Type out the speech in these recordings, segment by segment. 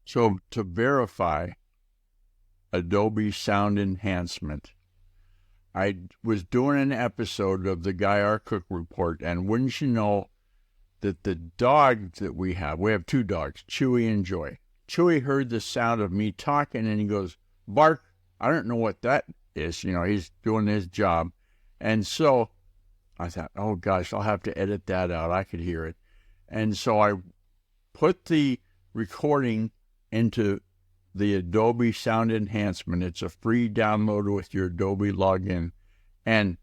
So to verify Adobe Sound Enhancement, I was doing an episode of the Guy Our Cook Report, and wouldn't you know that the dog that we have 2 dogs, Chewy and Joy. Chewy heard the sound of me talking, and he goes, bark. I don't know what that is. He's doing his job. And so I thought, oh gosh, I'll have to edit that out. I could hear it. And so I put the recording into the Adobe Sound Enhancement. It's a free download with your Adobe login. And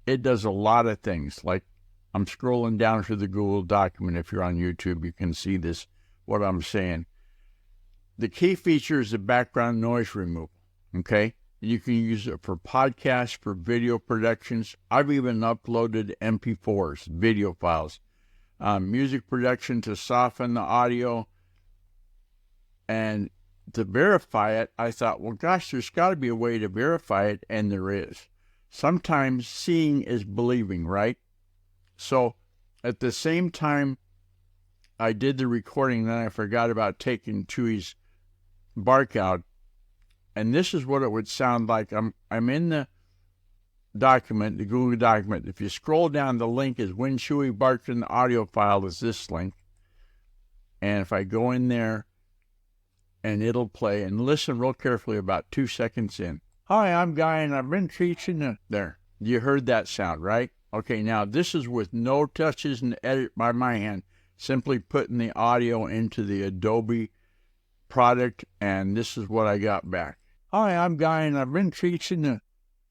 it does a lot of things. Like I'm scrolling down through the Google document. If you're on YouTube, you can see this, what I'm saying. The key feature is the background noise removal. Okay? You can use it for podcasts, for video productions. I've even uploaded MP4s, video files. Music production to soften the audio. And to verify it, I thought, well, gosh, there's got to be a way to verify it, and there is. Sometimes seeing is believing, right? So at the same time I did the recording, then I forgot about taking Chewy's bark out. And this is what it would sound like. I'm in the document, the Google document. If you scroll down, the link is when Chewy barked in the audio file is this link. And if I go in there, and it'll play, and listen real carefully about 2 seconds in. Hi, I'm Guy, and I've been teaching there. You heard that sound, right? Okay, now this is with no touches and edit by my hand. Simply putting the audio into the Adobe product, and this is what I got back. Hi, I'm Guy, and I've been teaching a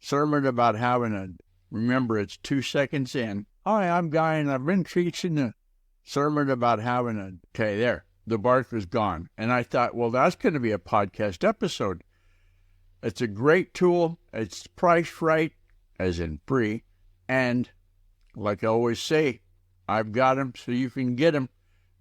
sermon about having remember it's 2 seconds in. Hi, I'm Guy, and I've been teaching a sermon about having okay, there. The bark was gone. And I thought, well, that's going to be a podcast episode. It's a great tool. It's priced right, as in free. And like I always say, I've got them so you can get them.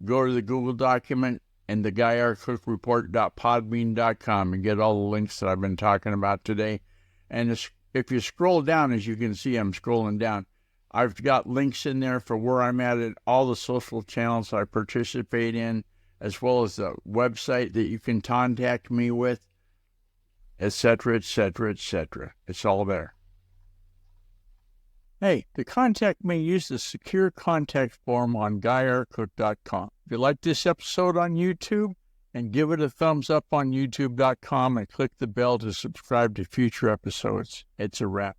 Go to the Google document and theguyrcookreport.podbean.com and get all the links that I've been talking about today. And if you scroll down, as you can see, I'm scrolling down. I've got links in there for where I'm at all the social channels I participate in, as well as the website that you can contact me with, etc., etc., etc. It's all there. Hey, to contact me, use the secure contact form on guyrcook.com. If you like this episode on YouTube, and give it a thumbs up on youtube.com and click the bell to subscribe to future episodes. It's a wrap.